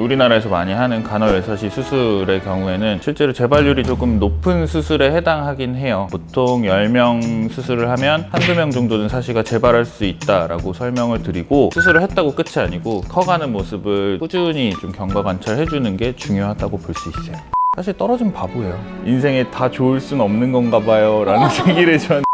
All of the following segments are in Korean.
우리나라에서 많이 하는 간헐외서시 수술의 경우에는 실제로 재발률이 조금 높은 수술에 해당하긴 해요. 보통 10명 수술을 하면 한두 명 정도는 사시가 재발할 수 있다라고 설명을 드리고, 수술을 했다고 끝이 아니고 커가는 모습을 꾸준히 좀 경과 관찰해주는 게 중요하다고 볼 수 있어요. 사실 떨어진 바보예요. 인생에 다 좋을 순 없는 건가 봐요 라는 얘기를 저한테.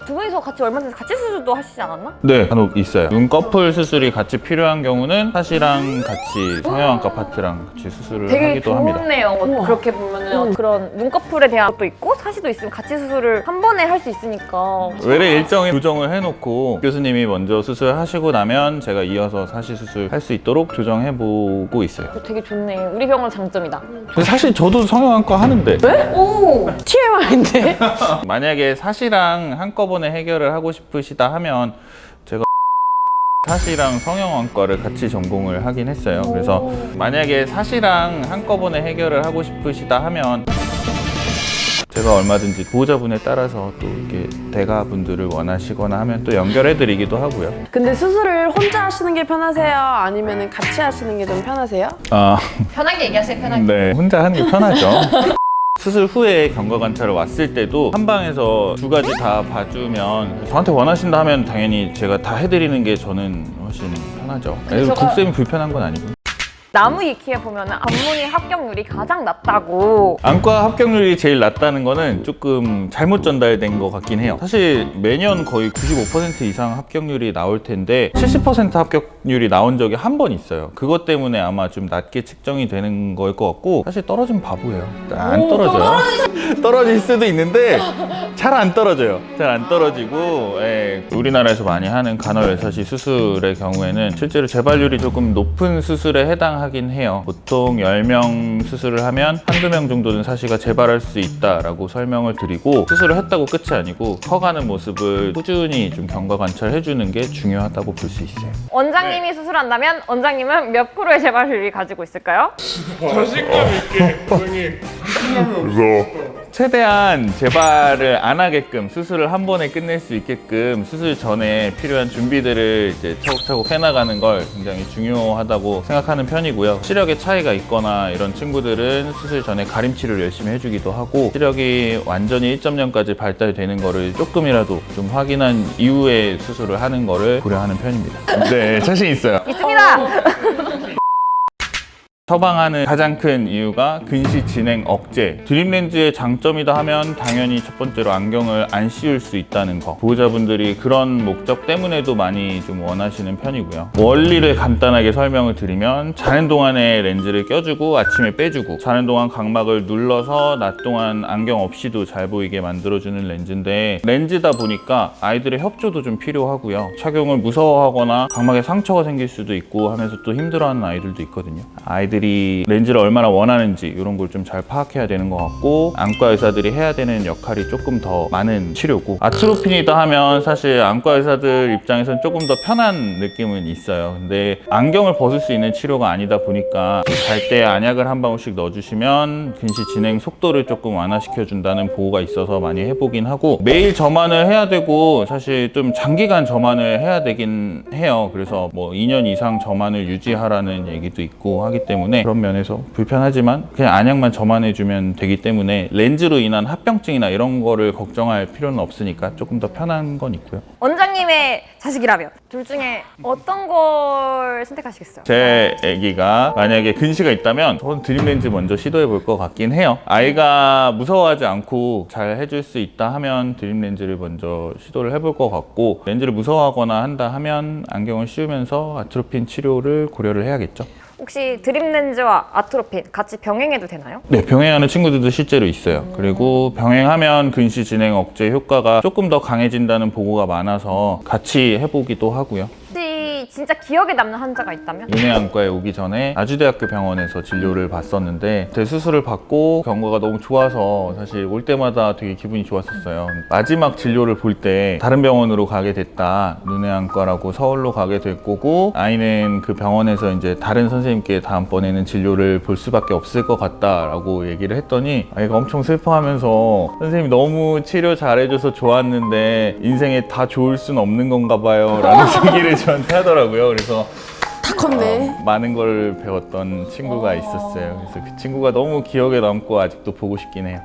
두 분이서 같이 얼마 전에 같이 수술도 하시지 않았나? 네, 간혹 있어요. 눈꺼풀 수술이 같이 필요한 경우는 사시랑 같이 성형외과 파트랑 같이 수술을 되게 하기도 합니다. 좋네요. 그렇게 보면은 그런 눈꺼풀에 대한 것도 있고 사시도 있으면 같이 수술을 한 번에 할 수 있으니까. 외래 일정에 조정을 해놓고 교수님이 먼저 수술하시고 나면 제가 이어서 사시 수술 할 수 있도록 조정해보고 있어요. 되게 좋네. 우리 병원 장점이다. 근데 사실 저도 성형외과 하는데 네? 오! TMI인데? 만약에 사시랑 한꺼번에 해결을 하고 싶으시다 하면 제가 사시랑 성형외과를 같이 전공을 하긴 했어요. 그래서 만약에 사시랑 한꺼번에 해결을 하고 싶으시다 하면 제가 얼마든지 보호자분에 따라서 또 이렇게 대가분들을 원하시거나 하면 또 연결해드리기도 하고요. 근데 수술을 혼자 하시는 게 편하세요? 아니면 같이 하시는 게 좀 편하세요? 편하게 얘기하세요, 편하게. 네, 혼자 하는 게 편하죠. 수술 후에 경과 관찰을 왔을 때도 한 방에서 두 가지 다 봐주면, 저한테 원하신다 하면 당연히 제가 다 해드리는 게 저는 훨씬 편하죠. 국쌤이 불편한 건 아니고. 나무위키에 보면은 안문의 합격률이 가장 낮다고. 안과 합격률이 제일 낮다는 거는 조금 잘못 전달된 것 같긴 해요. 사실 매년 거의 95% 이상 합격률이 나올 텐데 70% 합격률이 나온 적이 한 번 있어요. 그것 때문에 아마 좀 낮게 측정이 되는 거일 것 같고, 사실 떨어진 바보예요. 안 떨어져요. 떨어질 수도 있는데 잘 안 떨어져요. 잘 안 떨어지고, 우리나라에서 많이 하는 간헐외서시 수술의 경우에는 실제로 재발률이 조금 높은 수술에 해당하긴 해요. 보통 10명 수술을 하면 한두 명 정도는 사시가 재발할 수 있다라고 설명을 드리고, 수술을 했다고 끝이 아니고 커가는 모습을 꾸준히 좀 경과 관찰해주는 게 중요하다고 볼 수 있어요. 원장님이 수술한다면 원장님은 몇 프로의 재발률이 가지고 있을까요? 자신감 있게 고객님 최대한 재발을 안 하게끔, 수술을 한 번에 끝낼 수 있게끔 수술 전에 필요한 준비들을 이제 차곡차곡 해나가는 걸 굉장히 중요하다고 생각하는 편이고요. 시력에 차이가 있거나 이런 친구들은 수술 전에 가림 치료를 열심히 해주기도 하고, 시력이 완전히 1.0까지 발달되는 거를 조금이라도 좀 확인한 이후에 수술을 하는 거를 고려하는 편입니다. 네, 자신 있어요. 있습니다! 처방하는 가장 큰 이유가 근시 진행 억제. 드림렌즈의 장점이다 하면 당연히 첫 번째로 안경을 안 씌울 수 있다는 거. 보호자분들이 그런 목적 때문에도 많이 좀 원하시는 편이고요. 원리를 간단하게 설명을 드리면, 자는 동안에 렌즈를 껴주고 아침에 빼주고, 자는 동안 각막을 눌러서 낮 동안 안경 없이도 잘 보이게 만들어주는 렌즈인데, 렌즈다 보니까 아이들의 협조도 좀 필요하고요. 착용을 무서워하거나 각막에 상처가 생길 수도 있고 하면서 또 힘들어하는 아이들도 있거든요. 아이들이 렌즈를 얼마나 원하는지 이런 걸 좀 잘 파악해야 되는 것 같고, 안과 의사들이 해야 되는 역할이 조금 더 많은 치료고, 아트로핀이다 하면 사실 안과 의사들 입장에서는 조금 더 편한 느낌은 있어요. 근데 안경을 벗을 수 있는 치료가 아니다 보니까 잘 때 안약을 한 방울씩 넣어주시면 근시 진행 속도를 조금 완화시켜 준다는 보호가 있어서 많이 해보긴 하고, 매일 점안을 해야 되고 사실 좀 장기간 점안을 해야 되긴 해요. 그래서 뭐 2년 이상 점안을 유지하라는 얘기도 있고 하기 때문에 그런 면에서 불편하지만 그냥 안약만 점안해주면 되기 때문에 렌즈로 인한 합병증이나 이런 거를 걱정할 필요는 없으니까 조금 더 편한 건 있고요. 원장님의 자식이라면 둘 중에 어떤 걸 선택하시겠어요? 제 아기가 만약에 근시가 있다면 저는 드림렌즈 먼저 시도해 볼 것 같긴 해요. 아이가 무서워하지 않고 잘 해줄 수 있다 하면 드림렌즈를 먼저 시도를 해볼 것 같고, 렌즈를 무서워하거나 한다 하면 안경을 씌우면서 아트로핀 치료를 고려를 해야겠죠. 혹시 드림렌즈와 아트로핀 같이 병행해도 되나요? 네, 병행하는 친구들도 실제로 있어요. 그리고 병행하면 근시 진행 억제 효과가 조금 더 강해진다는 보고가 많아서 같이 해보기도 하고요. 혹시 진짜 기억에 남는 환자가 있다면? 눈의안과에 오기 전에 아주대학교 병원에서 진료를 받았었는데, 대수술을 받고 경과가 너무 좋아서 사실 올 때마다 되게 기분이 좋았었어요. 마지막 진료를 볼 때 다른 병원으로 가게 됐다, 눈의안과라고 서울로 가게 될 거고, 아이는 그 병원에서 이제 다른 선생님께 다음번에는 진료를 볼 수밖에 없을 것 같다라고 얘기를 했더니 아이가 엄청 슬퍼하면서 선생님이 너무 치료 잘해줘서 좋았는데 인생에 다 좋을 순 없는 건가 봐요 라는 얘기를 저한테 하더라고요. 그래서 다 컸네. 많은 걸 배웠던 친구가 있었어요. 그래서 그 친구가 너무 기억에 남고 아직도 보고 싶긴 해요.